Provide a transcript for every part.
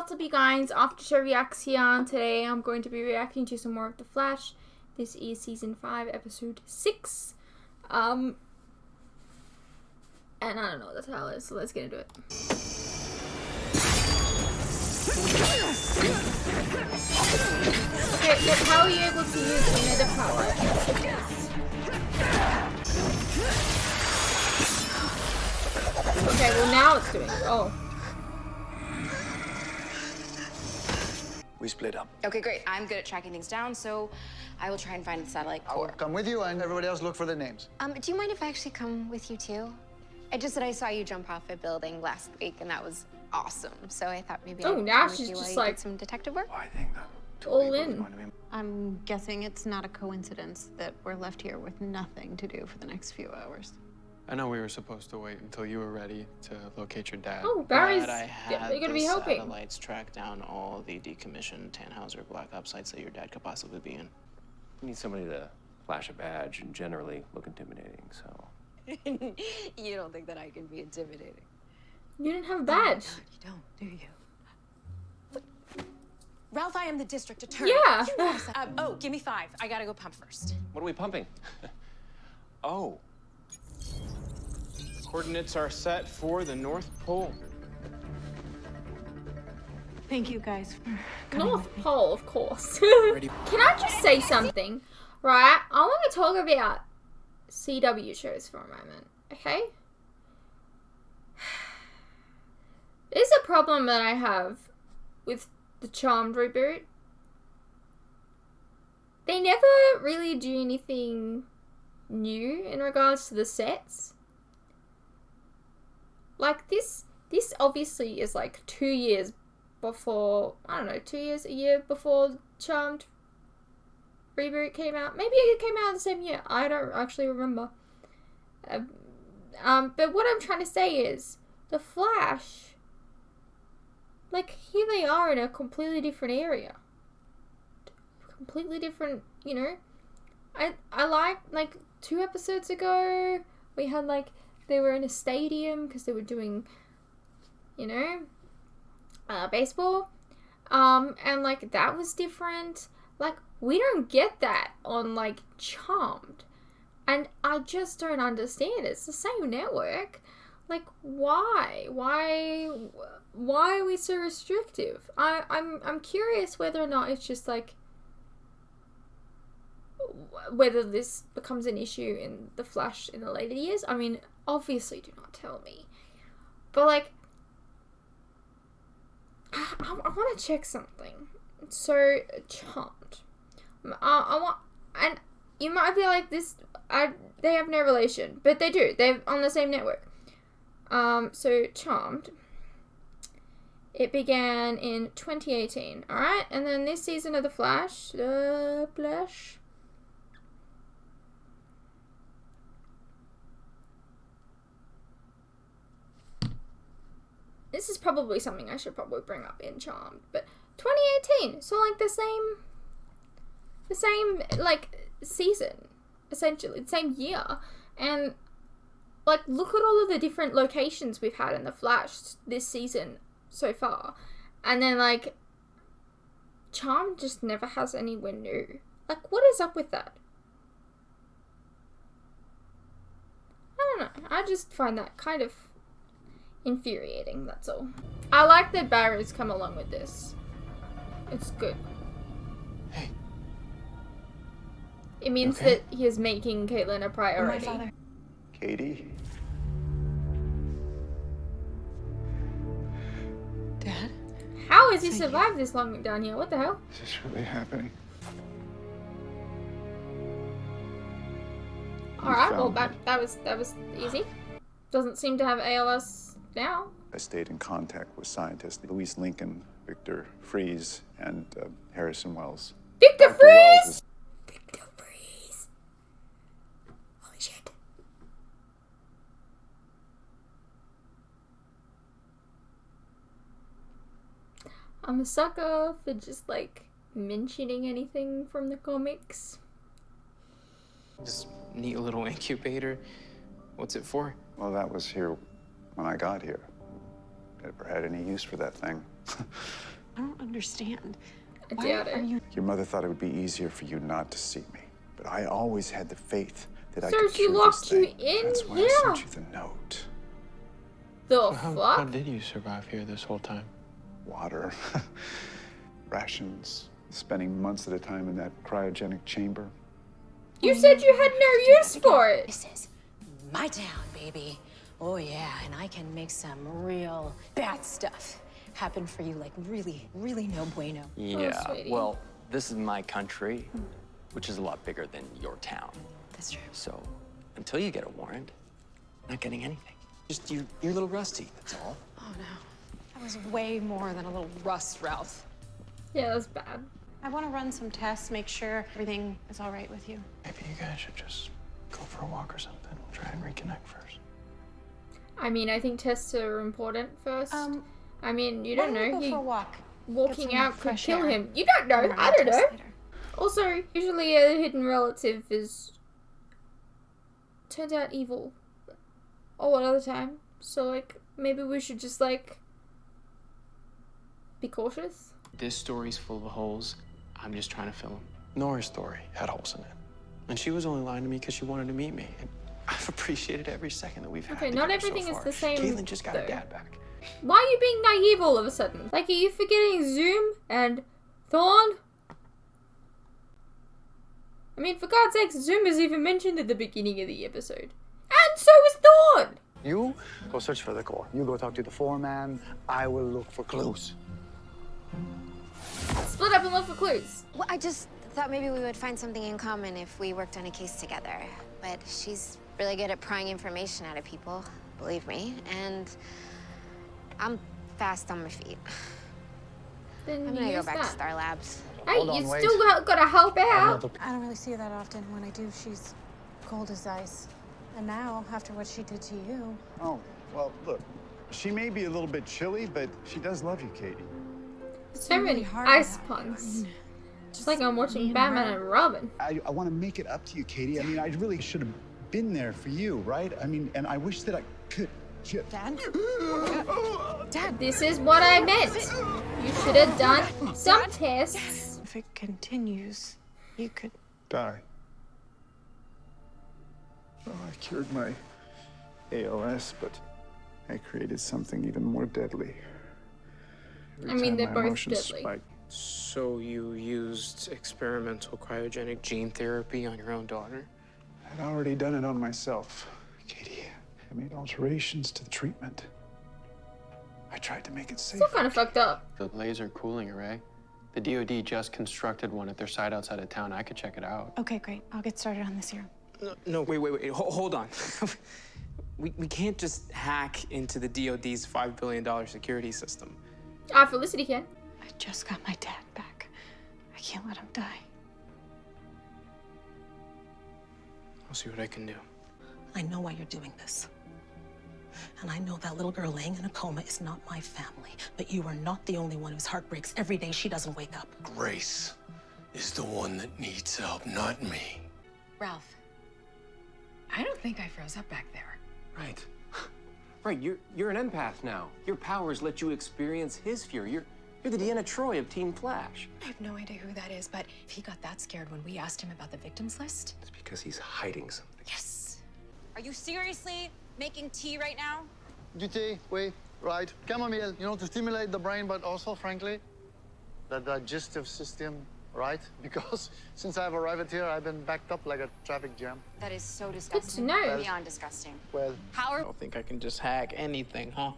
what's up you guys, after show reaction. Today I'm going to be reacting to some more of The Flash. This is season 5 episode 6. And I don't know what the title is, so let's get into it. Okay, but how are you able to use the nether power? Okay, well now it's doing it. Oh. We split up. Okay, great. I'm good at tracking things down, so I will try and find the satellite core. I'll come with you, and everybody else look for their names. Do you mind if I actually come with you too? I just said I saw you jump off a building last week, and that was awesome. So I thought maybe I'd now come with she's you just while you like did some detective work. Oh, I think that all in. I'm guessing it's not a coincidence that we're left here with nothing to do for the next few hours. I know we were supposed to wait until you were ready to locate your dad. Oh, Barry's They're gonna be helping. Satellites track down all the decommissioned Tannhauser Black Ops sites that your dad could possibly be in. You need somebody to flash a badge and generally look intimidating, so. You don't think that I can be intimidating? You didn't have a badge. Oh, you don't, do you? Ralph, I am the district attorney. Yeah. You know oh, give me 5. I gotta go pump first. What are we pumping? Oh. Coordinates are set for the North Pole. Thank you guys for coming. North Pole, of course. Can I just say something? Right, I want to talk about CW shows for a moment, okay? There's a problem that I have with the Charmed reboot. They never really do anything new in regards to the sets. Like this obviously is like 2 years before, I don't know, 2 years, a year before Charmed reboot came out. Maybe it came out the same year. I don't actually remember. But what I'm trying to say is, The Flash, like, here they are in a completely different area. Completely different, you know. I like 2 episodes ago, we had like, they were in a stadium because they were doing, you know, baseball. And like, that was different. Like, we don't get that on like Charmed. And I just don't understand. It's the same network. Like, why? Why are we so restrictive? I'm curious whether or not it's just like, whether this becomes an issue in The Flash in the later years. I mean, obviously do not tell me. But like, I want to check something. So, Charmed. I want, and you might be like, they have no relation, but they do. They're on the same network. So Charmed, it began in 2018, alright? And then this season of The Flash, this is probably something I should probably bring up in Charmed, but 2018, so like the same like season, essentially, the same year. And like, look at all of the different locations we've had in The Flash this season so far, and then like Charmed just never has anywhere new. Like, what is up with that? I don't know, I just find that kind of infuriating, that's all. I like that Barry's come along with this. It's good. Hey. It means that he is making Caitlin a priority. My father. Katie? Dad? How has he survived this long down here? What the hell? Is this really happening? Alright, well that was easy. Doesn't seem to have ALS now. I stayed in contact with scientists Louise Lincoln, Victor Fries, and Harrison Wells. Victor Dr. Wells Fries! Victor Fries! Holy shit. I'm a sucker for just like mentioning anything from the comics. This neat little incubator. What's it for? Well, that was here when I got here. Never had any use for that thing. I don't understand. I Why doubt are it. you? Your mother thought it would be easier for you not to see me, but I always had the faith that I So could she cure this locked you thing. in That's why here? I sent you the note. The So fuck? how did you survive here this whole time? Water, rations, spending months at a time in that cryogenic chamber. You said you had no use for it. This is my town, baby. Oh yeah, and I can make some real bad stuff happen for you, like really, really no bueno. Yeah, sweetie. well, this is my country, which is a lot bigger than your town. That's true. So, until you get a warrant, not getting anything. Just you're a little rusty, that's all. Oh no, that was way more than a little rust, Ralph. Yeah, that's bad. I want to run some tests, make sure everything is all right with you. Maybe you guys should just go for a walk or something. Try and reconnect first. I mean, I think tests are important first. I mean, you Why don't we know. go He for a walk. walking some out could fresh kill air. him. You don't know. And run I the don't know. test later. Also, usually a hidden relative turns out evil all another time. So like, maybe we should just like be cautious. This story's full of holes. I'm just trying to fill them. Nora's story had holes in it. And she was only lying to me because she wanted to meet me. And I've appreciated every second that we've had Okay, together not everything so is far. the same, Caitlin just got her though. dad back. Why are you being naive all of a sudden? Like, are you forgetting Zoom and Thorn? I mean, for God's sakes, Zoom is even mentioned at the beginning of the episode. And so is Thorn! You go search for the core. You go talk to the foreman. I will look for clues. Split up and look for clues. Well, I just thought maybe we would find something in common if we worked on a case together. But she's really good at prying information out of people, believe me. And I'm fast on my feet. Then I'm gonna go use back to that. Star Labs. Hey, Hold on, you wait. still gotta help out. I don't really see her that often. When I do, she's cold as ice. And now, after what she did to you, Oh, well, look, she may be a little bit chilly, but she does love you, Katie. So really many hard ice without you. I puns. mean, Just like I'm watching me and Batman her. and Robin. I want to make it up to you, Katie. I mean, I really should have been there for you, right? I mean, and I wish that I could. Dad? Dad, this is what I meant. You should have done some tests. If it continues, you could. Die. Well, I cured my ALS, but I created something even more deadly. Every I mean, time they're my both emotions deadly. spike, So you used experimental cryogenic gene therapy on your own daughter? I'd already done it on myself, Katie. I made alterations to the treatment. I tried to make it safe. Still kind of fucked up. The laser cooling array. The DoD just constructed one at their site outside of town. I could check it out. Okay, great. I'll get started on this here. No, wait. Hold on. we can't just hack into the DoD's $5 billion security system. Felicity can. I just got my dad back. I can't let him die. I'll see what I can do. I know why you're doing this. And I know that little girl laying in a coma is not my family. But you are not the only one whose heart breaks every day she doesn't wake up. Grace is the one that needs help, not me. Ralph, I don't think I froze up back there. Right. Right, you're an empath now. Your powers let you experience his fear. You're the Deanna Troi of Team Flash. I have no idea who that is, but if he got that scared when we asked him about the victims list. It's because he's hiding something. Yes. Are you seriously making tea right now? Du thé, oui, right. Chamomile, you know, to stimulate the brain, but also, frankly, the digestive system, right? Because since I've arrived here, I've been backed up like a traffic jam. That is so disgusting. know. Beyond disgusting. Well, I don't think I can just hack anything, huh?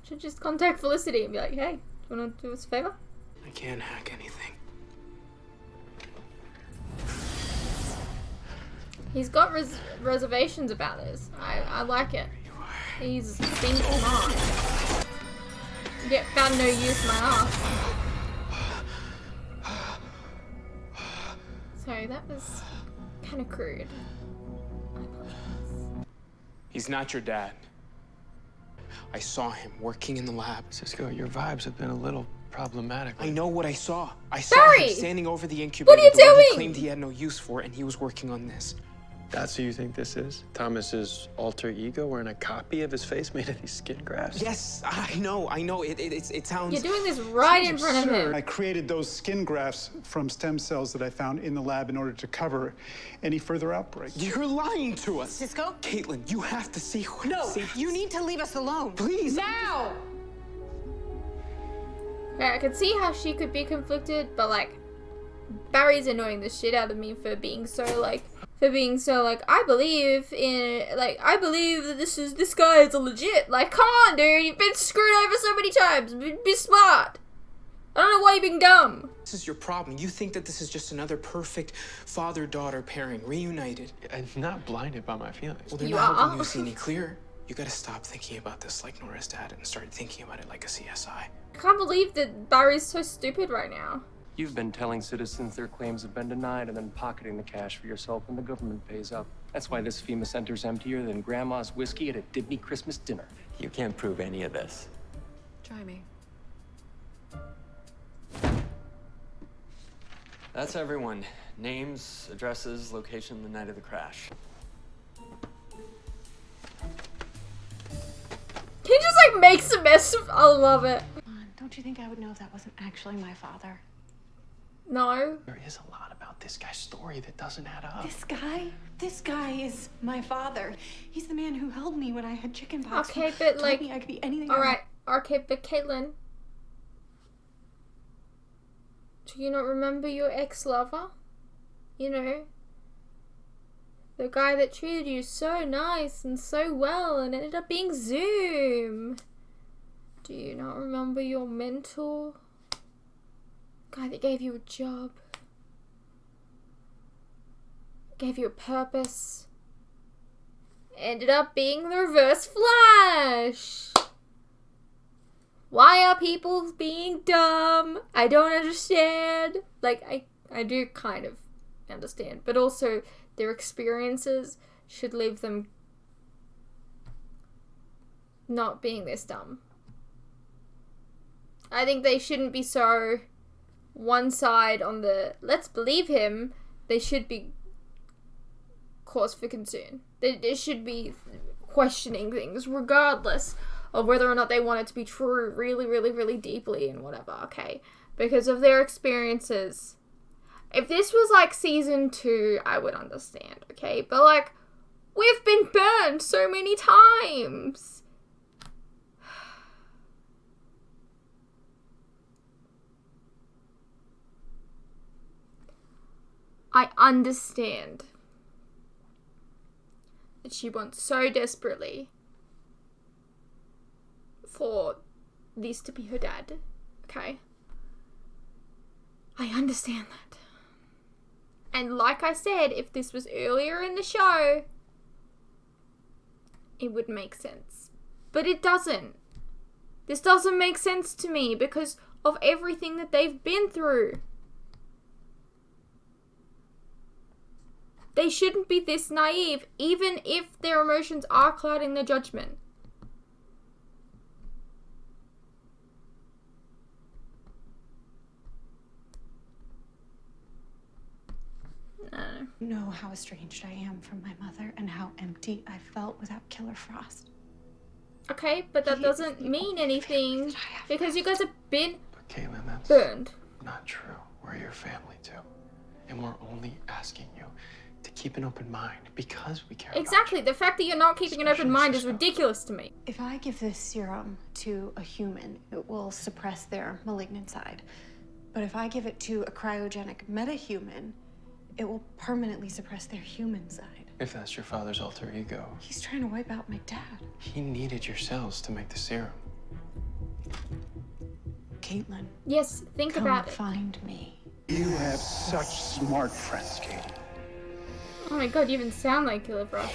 Should just contact Felicity and be like, hey, do you want to do us a favor? I can't hack anything. He's got reservations about this. I like it. He's being smart. Yet found no use my ass. Sorry, that was kind of crude. I apologize. He's not your dad. I saw him working in the lab. Cisco, your vibes have been a little problematic. I know what I saw. I saw Barry! him standing over the incubator. What are you the one doing? He claimed he had no use for, and he was working on this. That's who you think this is? Thomas's alter ego wearing a copy of his face made of these skin grafts? Yes, I know. It sounds... You're doing this right in front of him. I created those skin grafts from stem cells that I found in the lab in order to cover any further outbreaks. You're lying to us. Cisco? Caitlin, you have to see what No, you need to leave us alone. Please. Now! Yeah, I can see how she could be conflicted, but like, Barry's annoying the shit out of me for being so like, I believe that this guy is legit. Like, come on, dude, you've been screwed over so many times. Be smart. I don't know why you're being dumb. This is your problem. You think that this is just another perfect father-daughter pairing, reunited. I'm not blinded by my feelings. Well, they're You not are. helping you see any clearer. You gotta stop thinking about this like Nora's dad and start thinking about it like a CSI. I can't believe that Barry's so stupid right now. You've been telling citizens their claims have been denied and then pocketing the cash for yourself when the government pays up. That's why this FEMA center's emptier than Grandma's whiskey at a Dibney Christmas dinner. You can't prove any of this. Try me. That's everyone. Names, addresses, location, the night of the crash. He just like makes a mess of. I love it. Don't you think I would know if that wasn't actually my father? No. There is a lot about this guy's story that doesn't add up. This guy is my father. He's the man who held me when I had chickenpox. Okay, but like, I could be anything. all right, okay, but Caitlin, do you not remember your ex-lover? You know, the guy that treated you so nice and so well and ended up being Zoom. Do you not remember your mentor? Guy that gave you a job, gave you a purpose, ended up being the Reverse Flash. Why are people being dumb? I don't understand. Like, I do kind of understand, but also their experiences should leave them not being this dumb. I think they shouldn't be so one side on the let's believe him. They should be cause for concern. They should be questioning things regardless of whether or not they want it to be true really, really, really deeply and whatever, okay? Because of their experiences. If this was like season 2, I would understand, okay? But like, we've been burned so many times. I understand that she wants so desperately for this to be her dad, okay? I understand that. And like I said, if this was earlier in the show, it would make sense. But it doesn't. This doesn't make sense to me because of everything that they've been through. They shouldn't be this naive, even if their emotions are clouding their judgment. No. You know how estranged I am from my mother and how empty I felt without Killer Frost. Okay, but that doesn't mean anything because you guys have been But Caitlin, that's burned. not true. We're your family too. And we're only asking you to keep an open mind because we care Exactly. The fact that you're not keeping an open mind is ridiculous to me. If I give this serum to a human, it will suppress their malignant side. But if I give it to a cryogenic metahuman, it will permanently suppress their human side. If that's your father's alter ego. He's trying to wipe out my dad. He needed your cells to make the serum. Caitlin. Yes, think about it. Find me. You have such smart friends, Katie. Oh my god, you even sound like Killer Frost.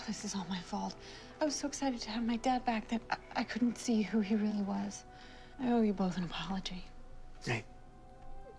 This is all my fault. I was so excited to have my dad back that I couldn't see who he really was. I owe you both an apology. Hey.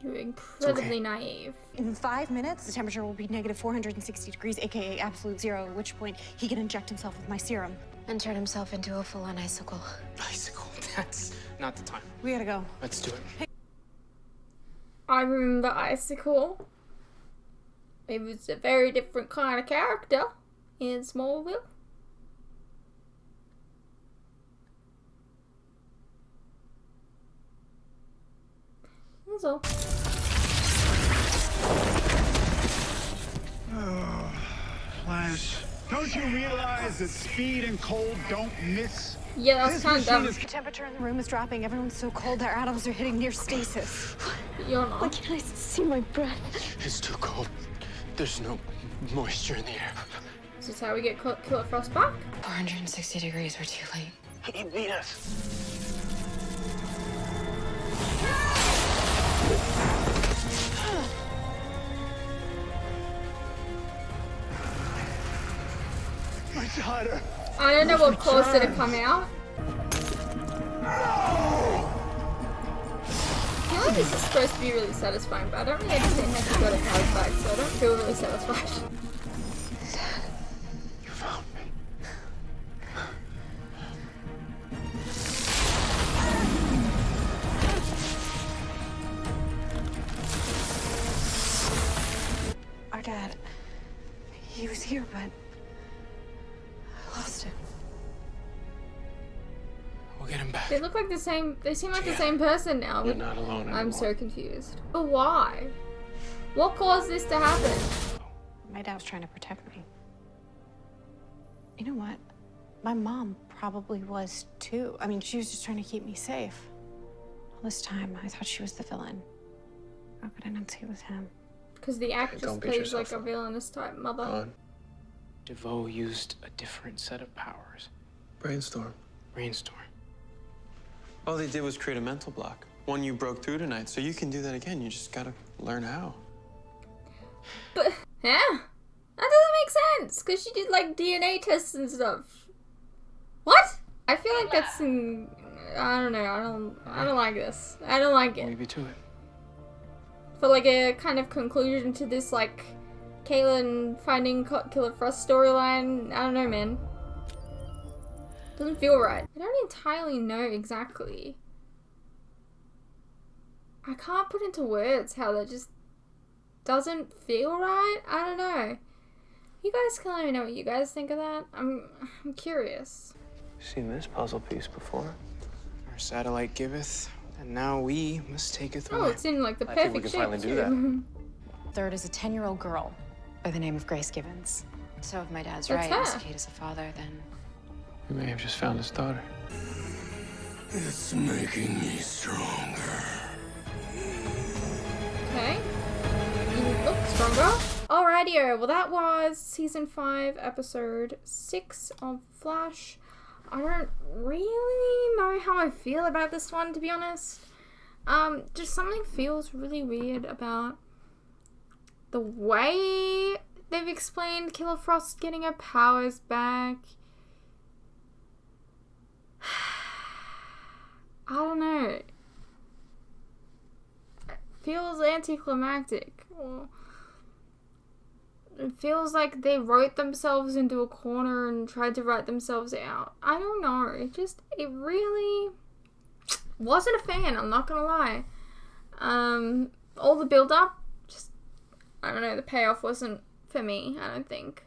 You're incredibly naive. In 5 minutes, the temperature will be negative 460 degrees, aka absolute zero, at which point he can inject himself with my serum. And turn himself into a full-on icicle. Icicle, that's not the time. We gotta go. Let's do it. I remember Icicle. He was a very different kind of character in Smallville. That's all. Oh, Flash. Don't you realize that speed and cold don't mix? Yeah, that's kind of dumb. The temperature in the room is dropping. Everyone's so cold, their atoms are hitting near stasis. You're not. Why can't I see my breath? It's too cold. There's no moisture in the air. This is how we get Killer Frost back. 460 degrees, we're too late. He beat us. My daughter. I don't know what caused it to come out. I feel like this is supposed to be really satisfying, but I don't really understand how she got her powers back, so I don't feel really satisfied. You found me. Our dad, he was here, but I lost him. We'll get him back. They look like the same. They seem like the same person now. You're not alone anymore. I'm so confused. But why? What caused this to happen? My dad was trying to protect me. You know what? My mom probably was too. I mean, she was just trying to keep me safe. All this time, I thought she was the villain. How could I not see it was him? Because the actress Don't beat plays like yourself a villainous type mother. On. DeVoe used a different set of powers. Brainstorm. Brainstorm. All they did was create a mental block. One you broke through tonight, so you can do that again. You just gotta learn how. But, yeah. That doesn't make sense. Because she did, like, DNA tests and stuff. What? I feel like that's in... I don't know. I don't like this. I don't like it. Leave you to it. For, like, a kind of conclusion to this, like, Caitlin finding Killer Frost storyline. I don't know, man. Doesn't feel right. I don't entirely know exactly. I can't put into words how that just doesn't feel right. I don't know. You guys can let me know what you guys think of that. I'm curious. Seen this puzzle piece before? Our satellite giveth, and now we must taketh Oh, away. it's in like the I think perfect we can shape finally do too. Third is a 10-year-old girl by the name of Grace Gibbons. So if my dad's That's right, her. Kate is a father, then We may have just found his daughter. It's making me stronger. Okay. You look stronger. Alrighty, well that was season 5, episode 6 of Flash. I don't really know how I feel about this one, to be honest. Just something feels really weird about the way they've explained Killer Frost getting her powers back. I don't know. It feels anticlimactic. It feels like they wrote themselves into a corner and tried to write themselves out. I don't know. It really wasn't a fan, I'm not gonna lie. All the build up, just, I don't know, the payoff wasn't for me, I don't think.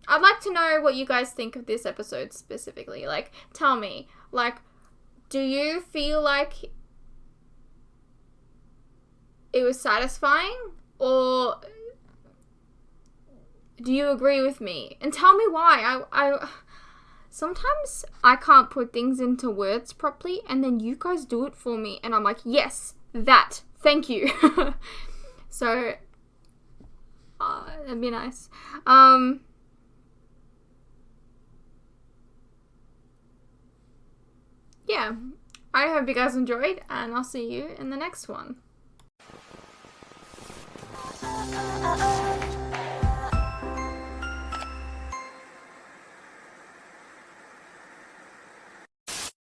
I'd like to know what you guys think of this episode specifically. Like, tell me, like, do you feel like it was satisfying, or do you agree with me? And tell me why. I sometimes I can't put things into words properly, and then you guys do it for me, and I'm like, yes, that, thank you. So that'd be nice. Yeah, I hope you guys enjoyed, and I'll see you in the next one.